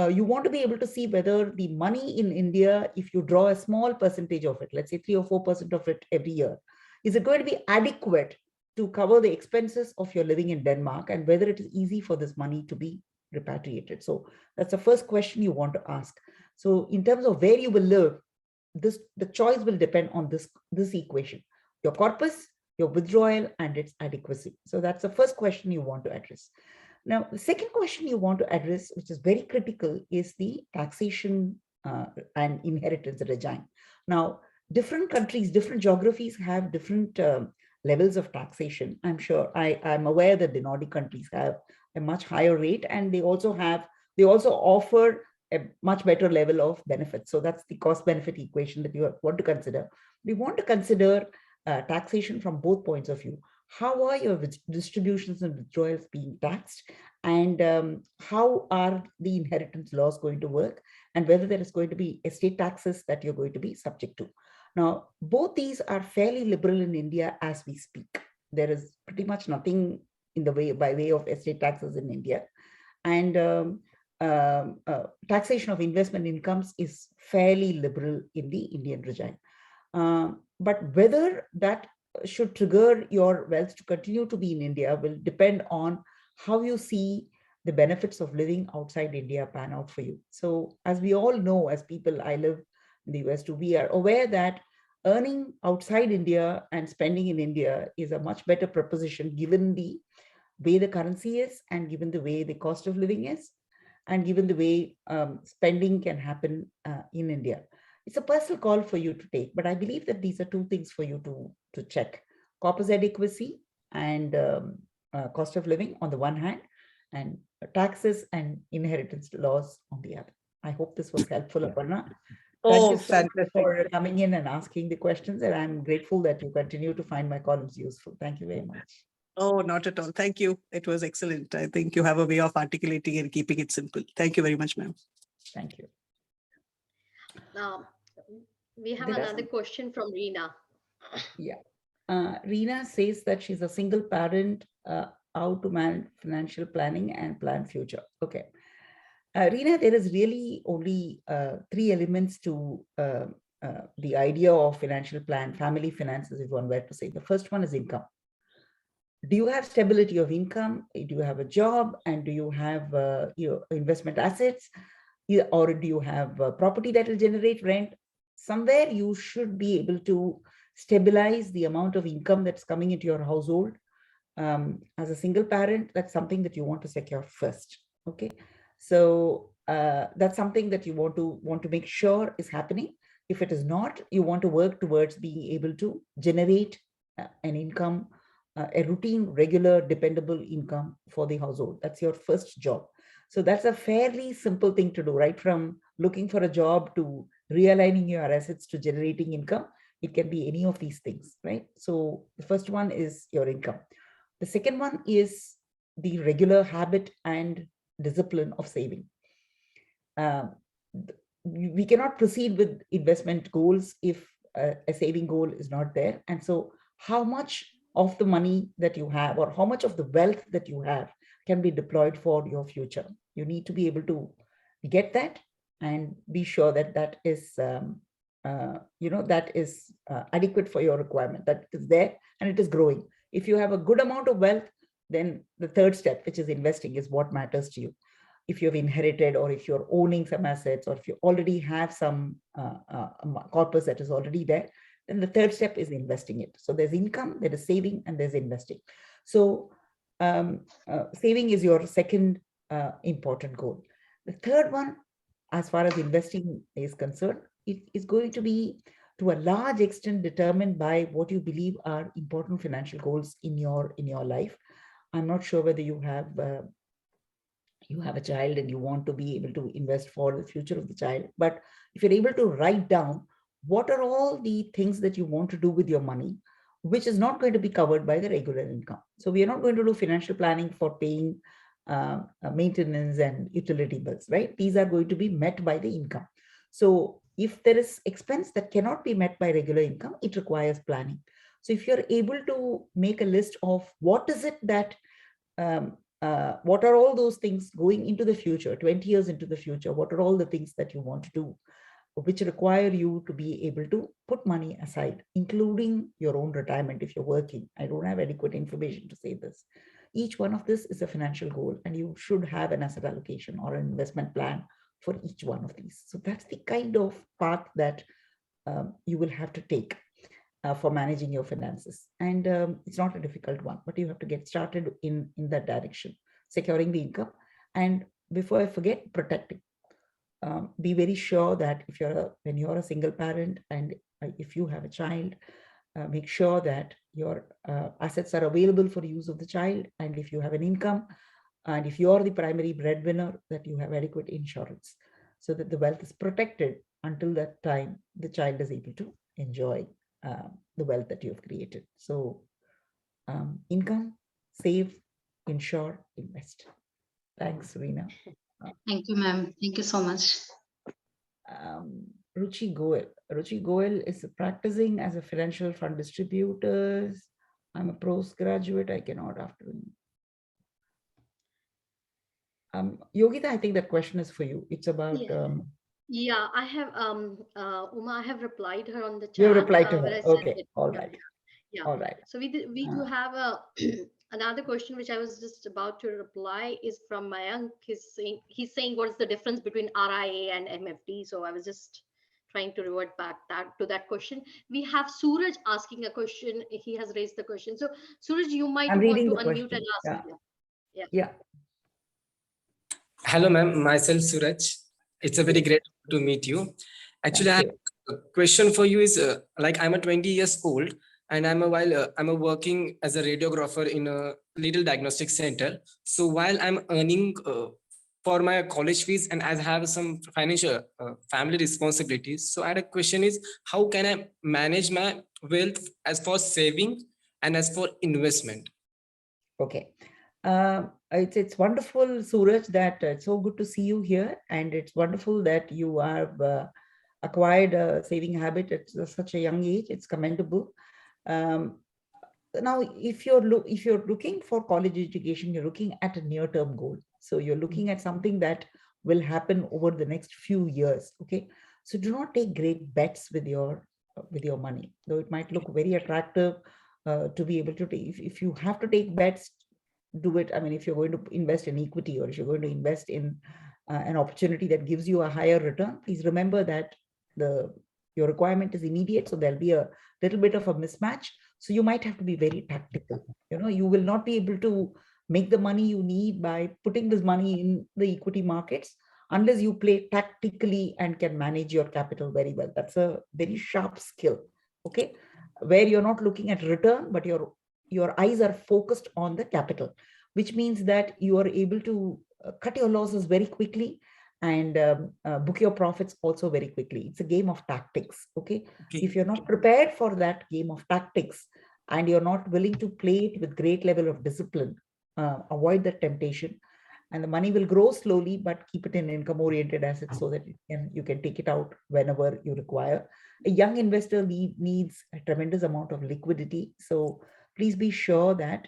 You want to be able to see whether the money in India, if you draw a small percentage of it, let's say 3 or 4% of it every year, is it going to be adequate to cover the expenses of your living in Denmark, and whether it is easy for this money to be repatriated. So that's the first question you want to ask. So in terms of where you will live, the choice will depend on this equation: your corpus, your withdrawal, and its adequacy. So that's the first question you want to address. Now, the second question you want to address, which is very critical, is the taxation and inheritance regime. Now, different countries, different geographies have different levels of taxation. I'm sure I'm aware that the Nordic countries have a much higher rate, and they also offer a much better level of benefits. So that's the cost benefit equation that you want to consider. We want to consider taxation from both points of view. How are your distributions and withdrawals being taxed? And how are the inheritance laws going to work? And whether there is going to be estate taxes that you're going to be subject to. Now, both these are fairly liberal in India as we speak. There is pretty much nothing in the way by way of estate taxes in India. And taxation of investment incomes is fairly liberal in the Indian regime. But whether that should trigger your wealth to continue to be in India will depend on how you see the benefits of living outside India pan out for you. So as we all know, as people, I live in the US too, we are aware that earning outside India and spending in India is a much better proposition given the way the currency is, and given the way the cost of living is, and given the way spending can happen in India. It's a personal call for you to take, but I believe that these are two things for you to check: corpus adequacy and cost of living on the one hand, and taxes and inheritance laws on the other. I hope this was helpful, Aparna. Thank you so much for coming in and asking the questions, and I'm grateful that you continue to find my columns useful. Thank you very much. Oh, not at all. Thank you. It was excellent. I think you have a way of articulating and keeping it simple. Thank you very much, ma'am. Thank you. We have another question from Reena. Yeah. Reena says that she's a single parent, how to manage financial planning and plan future. Okay. Reena, there is really only 3 elements to the idea of financial plan, family finances, if one were to say. The first one is income. do you have stability of income? Do you have a job? And do you have your investment assets? Or do you have property that will generate rent? Somewhere you should be able to stabilize the amount of income that's coming into your household. As a single parent, that's something that you want to secure first. Okay, so that's something that you want to make sure is happening. If it is not, you want to work towards being able to generate an income, a routine, regular, dependable income for the household. That's your first job. So that's a fairly simple thing to do, right? From looking for a job to realigning your assets to generating income. It can be any of these things, right? So the first one is your income. The second one is the regular habit and discipline of saving. We cannot proceed with investment goals if a saving goal is not there. And so how much of the money that you have, or how much of the wealth that you have, can be deployed for your future? You need to be able to get that and be sure that that is that is adequate for your requirement, that is there and it is growing. If you have a good amount of wealth, then the third step, which is investing, is what matters to you. If you've inherited, or if you're owning some assets, or if you already have some corpus that is already there, then the third step is investing it. So there's income, there is saving, and there's investing. So saving is your second important goal. The third one, as far as investing is concerned, it is going to be to a large extent determined by what you believe are important financial goals in your life. I'm not sure whether you have a child and you want to be able to invest for the future of the child, but if you're able to write down what are all the things that you want to do with your money, which is not going to be covered by the regular income. So we are not going to do financial planning for paying maintenance and utility bills, right? These are going to be met by the income. So if there is expense that cannot be met by regular income, it requires planning. So if you're able to make a list of what is it that what are all those things going into the future, 20 years into the future, what are all the things that you want to do, which require you to be able to put money aside, including your own retirement if you're working. I don't have adequate information to say this. Each one of this is a financial goal, and you should have an asset allocation or an investment plan for each one of these. So that's the kind of path that you will have to take for managing your finances. And it's not a difficult one, but you have to get started in that direction, securing the income. And before I forget, protecting. Be very sure that if when you're a single parent and if you have a child, make sure that your assets are available for use of the child. And if you have an income, and if you're the primary breadwinner, that you have adequate insurance so that the wealth is protected until that time the child is able to enjoy the wealth that you've created. So income, save, insure, invest. Thanks, Reena. Thank you, ma'am. Thank you so much. Ruchi Goel. Ruchi Goel is practicing as a financial fund distributor. I'm a postgraduate. I cannot after. Yogita, I think that question is for you. It's about. Yeah, I have Uma, I have replied her on the chat. You have replied to her. Okay, all right. Yeah. All right. So we do have another question which I was just about to reply is from Mayank. He's saying what is the difference between RIA and MFD? So I was just trying to revert back to that question. We have Suraj asking a question. He has raised the question. So Suraj, you might want to unmute and ask. Yeah. Hello, ma'am. Myself, Suraj. It's a very great to meet you. Actually, I have a question for you is like I'm a 20 years old and I'm working as a radiographer in a little diagnostic center. So while I'm earning for my college fees and I have some financial family responsibilities. So I had a question is how can I manage my wealth as for saving and as for investment? Okay. It's wonderful, Suraj, that it's so good to see you here, and it's wonderful that you have acquired a saving habit at such a young age. It's commendable. Now, if you're looking for college education, you're looking at a near-term goal. So you're looking at something that will happen over the next few years. Okay, so do not take great bets with your money, though it might look very attractive. to be able to take. If you have to take bets, do it. I mean, if you're going to invest in equity, or if you're going to invest in an opportunity that gives you a higher return, please remember that your requirement is immediate, so there'll be a little bit of a mismatch. So you might have to be very tactical. You will not be able to make the money you need by putting this money in the equity markets unless you play tactically and can manage your capital very well. That's a very sharp skill, okay, where you're not looking at return, but your eyes are focused on the capital, which means that you are able to cut your losses very quickly and book your profits also very quickly. It's a game of tactics, okay? If you're not prepared for that game of tactics and you're not willing to play it with great level of discipline, avoid the temptation, and the money will grow slowly, but keep it in income oriented assets so that you can take it out whenever you require. A young investor needs a tremendous amount of liquidity. So please be sure that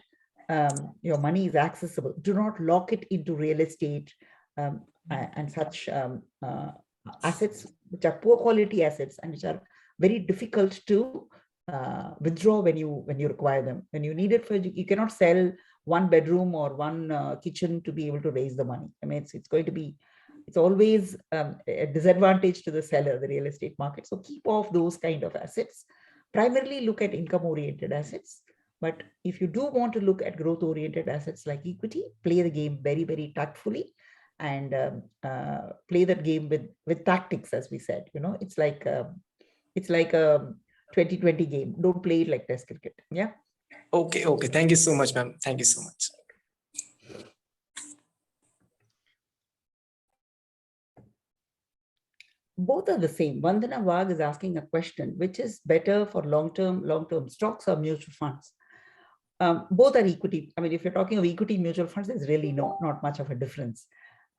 your money is accessible. Do not lock it into real estate and such assets which are poor quality assets and which are very difficult to withdraw when you require them. When you need it for, you cannot sell one bedroom or one kitchen to be able to raise the money. I mean, it's always a disadvantage to the seller, the real estate market. So keep off those kind of assets. Primarily look at income oriented assets. But if you do want to look at growth oriented assets like equity, play the game very, very tactfully and play that game with tactics, as we said. It's like a 2020 game. Don't play it like test cricket. Yeah. Okay. Thank you so much, ma'am. Thank you so much. Both are the same. Vandana Wag is asking a question, which is better for long-term stocks or mutual funds? Both are equity. I mean, if you're talking of equity mutual funds, there's really not much of a difference.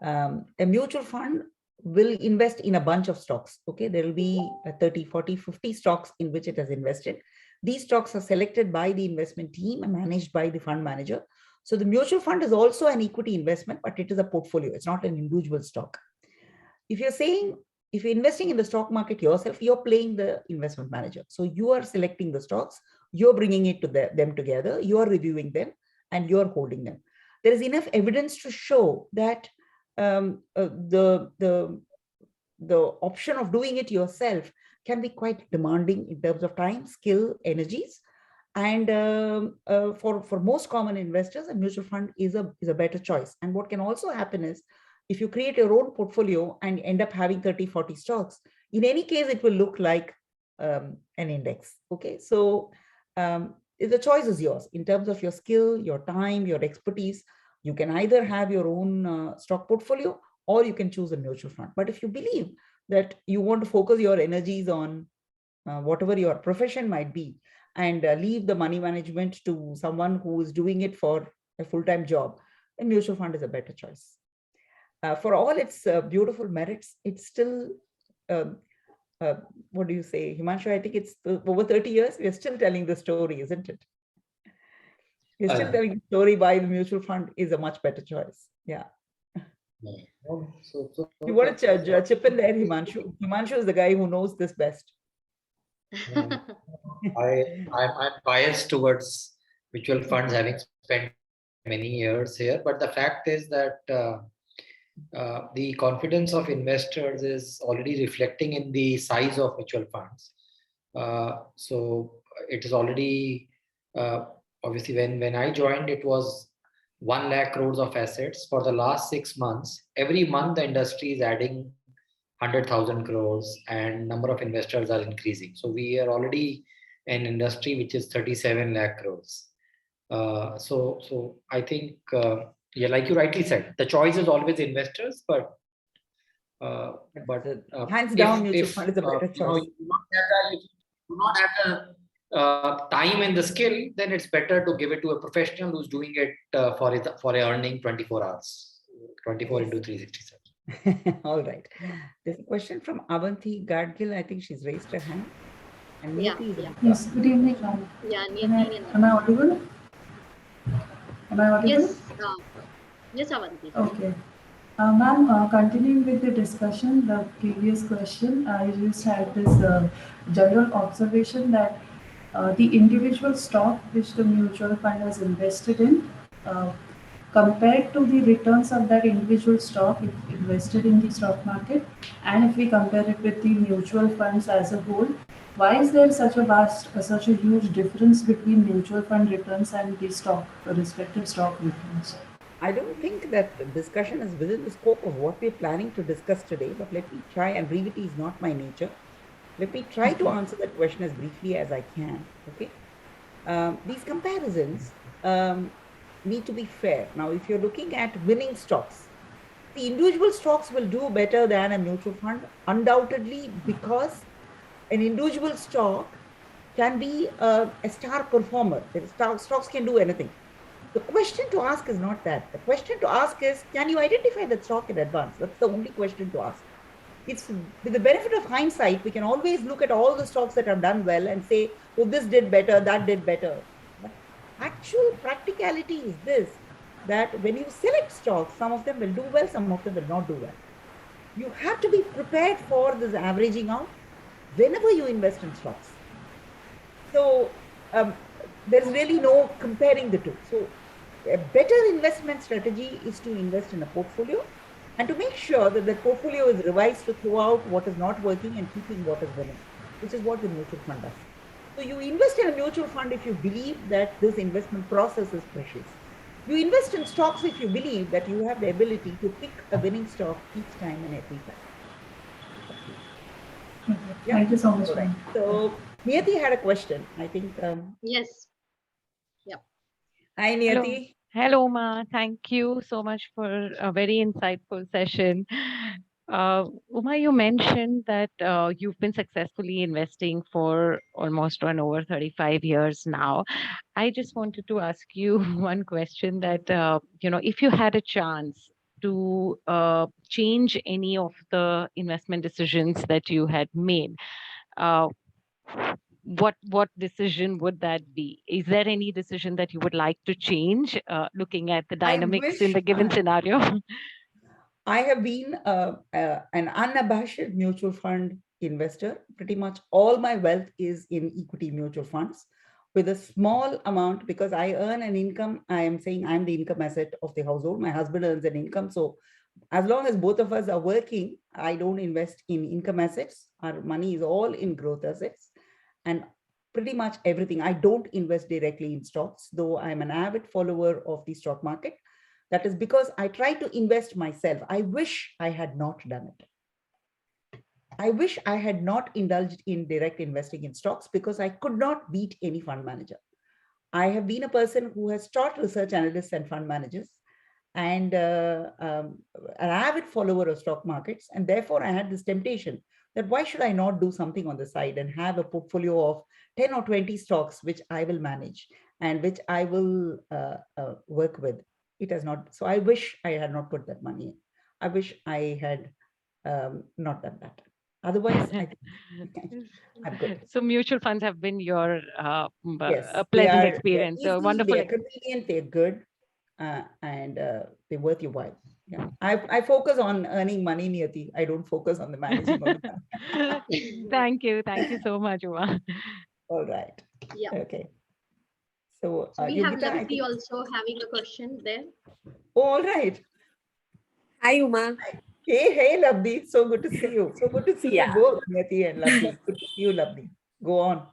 A mutual fund will invest in a bunch of stocks. Okay, there will be 30, 40, 50 stocks in which it has invested. These stocks are selected by the investment team and managed by the fund manager. So the mutual fund is also an equity investment, but it is a portfolio. It's not an individual stock. If you're investing in the stock market yourself, you're playing the investment manager. So you are selecting the stocks, you're bringing it to them together, you're reviewing them, and you're holding them. There is enough evidence to show that the option of doing it yourself can be quite demanding in terms of time, skill, energies. And for most common investors, a mutual fund is a better choice. And what can also happen is, if you create your own portfolio and end up having 30, 40 stocks, in any case, it will look like an index. Okay, so the choice is yours in terms of your skill, your time, your expertise. You can either have your own stock portfolio or you can choose a mutual fund. But if you believe that you want to focus your energies on whatever your profession might be and leave the money management to someone who is doing it for a full-time job, a mutual fund is a better choice. For all its beautiful merits, it's still, what do you say, Himanshu? I think it's over 30 years, we're still telling the story, isn't it? We're still telling the story why the mutual fund is a much better choice. Yeah. You want to chip in there, Himanshu? Himanshu is the guy who knows this best. I'm biased towards mutual funds, having spent many years here. But the fact is that the confidence of investors is already reflecting in the size of mutual funds. So it is already, obviously, when I joined, it was 1 lakh crores of assets. For the last 6 months, every month the industry is adding 100,000 crores and number of investors are increasing. So we are already an industry which is 37 lakh crores. So I think, yeah, like you rightly said, the choice is always investors, but hands down, mutual fund is a better choice. You do not have the time and the skill, then it's better to give it to a professional who's doing it for earning 24 hours, 24 into 367. All right. There's a question from Avanti Gadgil. I think she's raised her hand. And Niti Yes, good evening, ma'am. Yeah, Am I audible? Am I audible? Yes, yes, Avanti. Okay. Ma'am, continuing with the discussion, the previous question, I just had this general observation that the individual stock which the mutual fund has invested in, compared to the returns of that individual stock if invested in the stock market, and if we compare it with the mutual funds as a whole, why is there such such a huge difference between mutual fund returns and the respective stock returns? I don't think that the discussion is within the scope of what we're planning to discuss today, but let me try, and brevity is not my nature. Let me try to answer that question as briefly as I can. Okay. These comparisons need to be fair. Now, if you're looking at winning stocks, the individual stocks will do better than a mutual fund, undoubtedly, because an individual stock can be a star performer. Stocks can do anything. The question to ask is not that. The question to ask is, can you identify that stock in advance? That's the only question to ask. It's with the benefit of hindsight, we can always look at all the stocks that have done well and say, oh, this did better, that did better. But actual practicality is this, that when you select stocks, some of them will do well, some of them will not do well. You have to be prepared for this averaging out whenever you invest in stocks. So there's really no comparing the two. So a better investment strategy is to invest in a portfolio and to make sure that the portfolio is revised to throw out what is not working and keeping what is winning, which is what the mutual fund does. So you invest in a mutual fund if you believe that this investment process is precious. You invest in stocks if you believe that you have the ability to pick a winning stock each time and every time. Yeah. Thank you so much. Right. So Niyati had a question, I think. Yes. Yeah. Hi, Niyati. Hello, Uma. Thank you so much for a very insightful session. Uma, you mentioned that you've been successfully investing for almost over 35 years now. I just wanted to ask you one question that, if you had a chance to change any of the investment decisions that you had made, what decision would that be? Is there any decision that you would like to change, looking at the dynamics in the given scenario? I have been an unabashed mutual fund investor. Pretty much all my wealth is in equity mutual funds with a small amount, because I earn an income. I am saying I'm the income asset of the household. My husband earns an income. So as long as both of us are working, I don't invest in income assets. Our money is all in growth assets. And pretty much everything. I don't invest directly in stocks, though I'm an avid follower of the stock market. That is because I try to invest myself. I wish I had not done it. I wish I had not indulged in direct investing in stocks because I could not beat any fund manager. I have been a person who has taught research analysts and fund managers, and an avid follower of stock markets. And therefore, I had this temptation that why should I not do something on the side and have a portfolio of 10 or 20 stocks, which I will manage and which I will work with. It has not. So I wish I had not put that money in. I wish I had not done that. Otherwise, I think I'm good. So mutual funds have been your Yes, a pleasant experience, a wonderful. They're convenient, they're good, and they're worth your while. Yeah, I focus on earning money, Niyati. I don't focus on the managing of the money. Thank you so much, Uma. All right. Yeah. Okay. So we have Labdi also having a question there. All right. Hi, Uma. Hey, Labdi. So good to see you. So good to see you both, Niyati and Labdi. Good to see you, Labdi. Go on.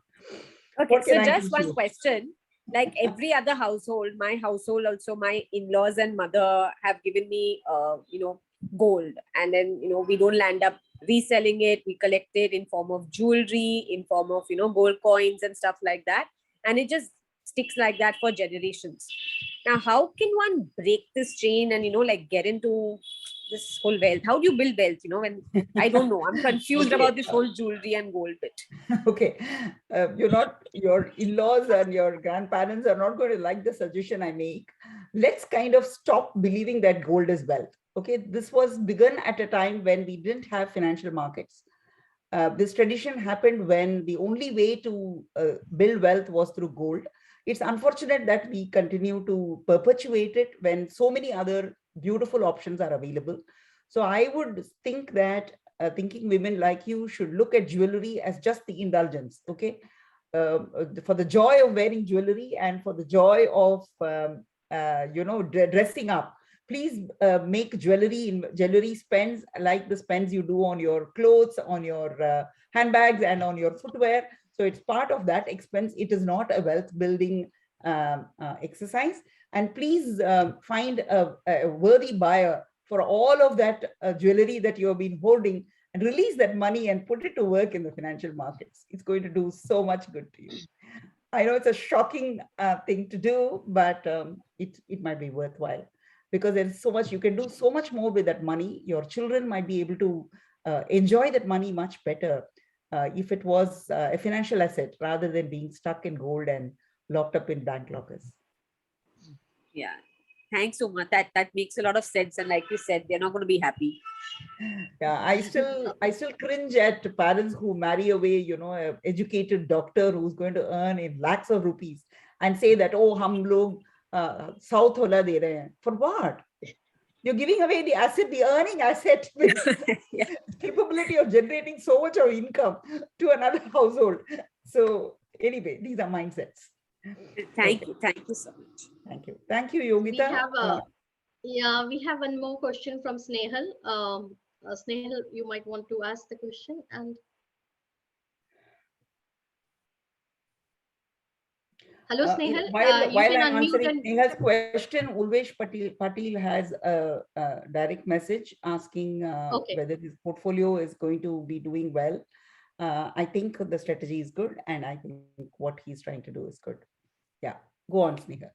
Okay, so just one question. Like every other household, my household also, my in-laws and mother have given me, gold. And then, we don't land up reselling it. We collect it in form of jewelry, in form of, gold coins and stuff like that. And it just sticks like that for generations. Now, how can one break this chain and, get into this whole wealth? How do you build wealth? When I don't know, I'm confused about this whole jewelry and gold bit. Okay, your in-laws and your grandparents are not going to like the suggestion I make. Let's kind of stop believing that gold is wealth. Okay, this was begun at a time when we didn't have financial markets. This tradition happened when the only way to build wealth was through gold. It's unfortunate that we continue to perpetuate it when so many other beautiful options are available. So I would think that thinking women like you should look at jewelry as just the indulgence. Okay, for the joy of wearing jewelry and for the joy of dressing up. Please make jewelry spends like the spends you do on your clothes, on your handbags, and on your footwear. So it's part of that expense. It is not a wealth building exercise. And please find a worthy buyer for all of that jewelry that you have been holding, and release that money and put it to work in the financial markets. It's going to do so much good to you. I know it's a shocking thing to do, but it might be worthwhile, because there's so much, you can do so much more with that money. Your children might be able to enjoy that money much better if it was a financial asset rather than being stuck in gold and locked up in bank lockers. Yeah. Thanks, Uma. That makes a lot of sense. And like you said, they're not going to be happy. Yeah, I still cringe at parents who marry away, an educated doctor who's going to earn in lakhs of rupees and say that, oh, hum log South hola de rahe hain. For what? You're giving away the asset, the earning asset, with Yeah. capability of generating so much of income to another household. So anyway, these are mindsets. Thank you so much. Thank you, Yogita. We have one more question from Snehal. Snehal, you might want to ask the question. And hello, Snehal. While I'm answering Snehal's question, Ulvesh Patil has a direct message asking whether his portfolio is going to be doing well. I think the strategy is good, and I think what he's trying to do is good. Yeah, go on, Snehal.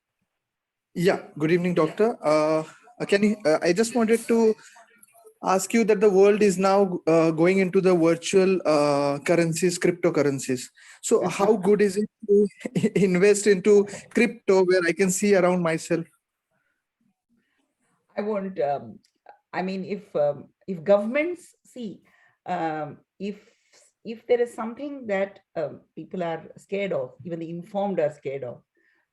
Yeah, good evening, doctor. I just wanted to ask you that the world is now going into the virtual currencies, cryptocurrencies. So how good is it to invest into crypto where I can see around myself? I won't. I mean, if governments see, if there is something that people are scared of, even the informed are scared of,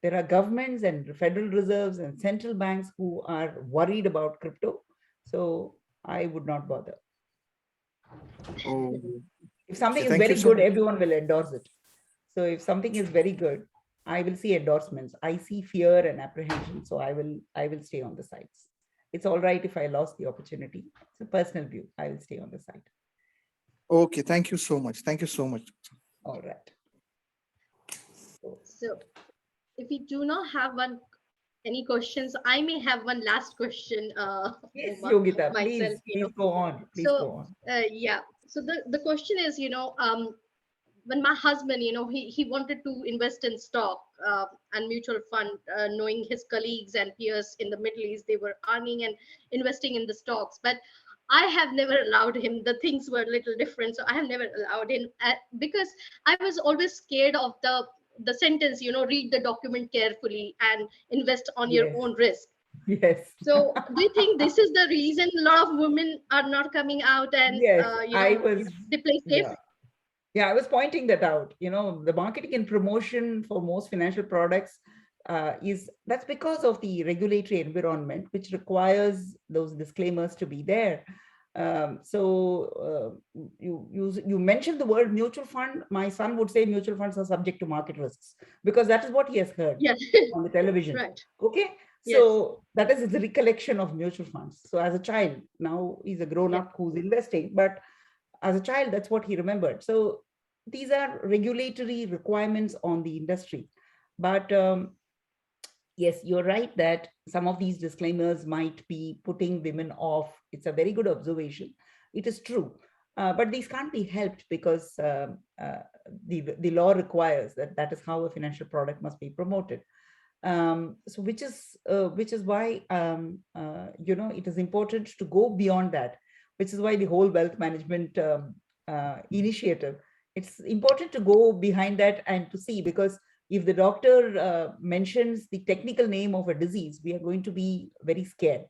there are governments and Federal Reserves and central banks who are worried about crypto. So I would not bother. Oh. If something is very good, everyone will endorse it. So if something is very good, I will see endorsements. I see fear and apprehension. So I will stay on the sides. It's all right if I lost the opportunity. It's a personal view. I will stay on the side. Okay, thank you so much. Thank you so much. All right. So if we do not have any questions, I may have one last question. Yes, Yogita, myself, please go on. Please go on. Yeah. So the question is, when my husband, he wanted to invest in stock and mutual fund, knowing his colleagues and peers in the Middle East, they were earning and investing in the stocks. But I have never allowed him. The things were a little different. So I have never allowed him because I was always scared of the sentence, read the document carefully and invest on your own risk. Yes. So do you think this is the reason a lot of women are not coming out and they play safe? Yeah, I was pointing that out. The marketing and promotion for most financial products that's because of the regulatory environment, which requires those disclaimers to be there. So you mentioned the word mutual fund. My son would say mutual funds are subject to market risks because that is what he has heard on the television. Right. Okay. So that is his recollection of mutual funds. So as a child, now he's a grown up who's investing, but as a child, that's what he remembered. So these are regulatory requirements on the industry. But yes, you're right that some of these disclaimers might be putting women off. It's a very good observation. It is true. But these can't be helped because the law requires that is how a financial product must be promoted. So which is why it is important to go beyond that, which is why the whole wealth management initiative, it's important to go behind that and to see, because if the doctor mentions the technical name of a disease, we are going to be very scared.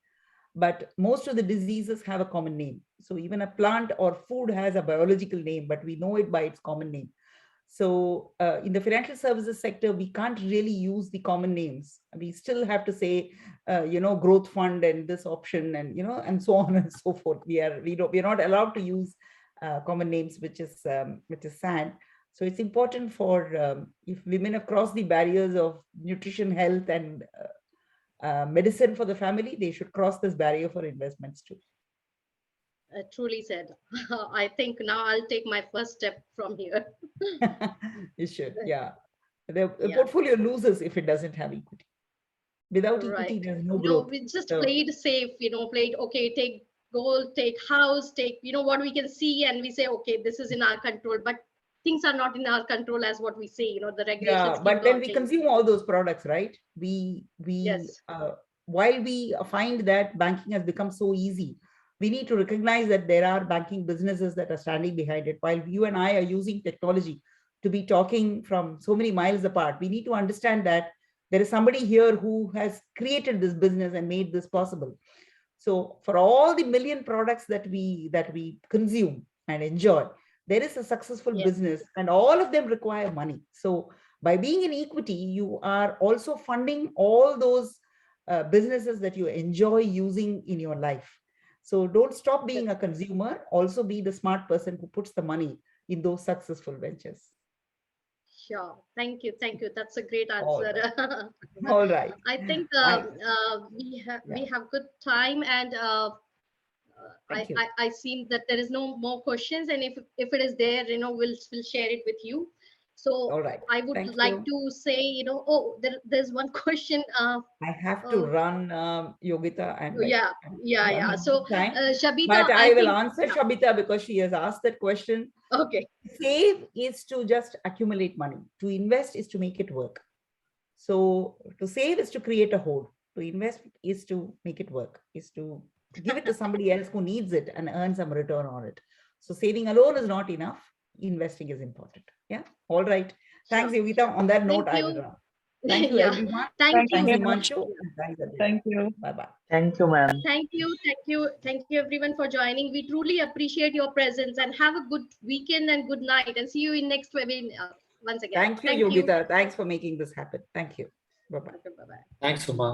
But most of the diseases have a common name. So even a plant or food has a biological name, but we know it by its common name. So in the financial services sector, we can't really use the common names. We still have to say, growth fund and this option and, and so on and so forth. We're not allowed to use common names, which is sad. So it's important for if women have crossed the barriers of nutrition, health, and medicine for the family, they should cross this barrier for investments too. Truly said. I think now I'll take my first step from here. You should, yeah. The portfolio loses if it doesn't have equity. Without equity, there's no growth. We just played safe, played, okay, take gold, take house, take, what we can see, and we say, okay, this is in our control, but things are not in our control as what we say, the regulations. Yeah, but then we consume all those products, right? While we find that banking has become so easy, we need to recognize that there are banking businesses that are standing behind it. While you and I are using technology to be talking from so many miles apart, we need to understand that there is somebody here who has created this business and made this possible. So for all the million products that we consume and enjoy, there is a successful business, and all of them require money. So by being in equity, you are also funding all those businesses that you enjoy using in your life. So don't stop being a consumer, also be the smart person who puts the money in those successful ventures. Sure. Thank you. Thank you. That's a great answer. All right. I think we have good time, and I see that there is no more questions, and if it is there, we'll share it with you. So all right. I would like to say, there's one question. I have to run, Yogita, and yeah. So Shabita, but I will answer Shabita because she has asked that question. Okay. Save is to just accumulate money. To invest is to make it work. So to save is to create a hold. To invest is to make it work, is to give it to somebody else who needs it and earn some return on it. So saving alone is not enough. Investing is important. Yeah. All right. Thanks, Yogita. On that note, I will run. Thank you, everyone. Thank you. Himanshu. Thank you. Bye-bye. Thank you, ma'am. Thank you, everyone, for joining. We truly appreciate your presence, and have a good weekend and good night. And see you in next webinar once again. Thank you, Yogita. Thanks for making this happen. Thank you. Bye-bye. Okay, bye-bye. Thanks, Uma.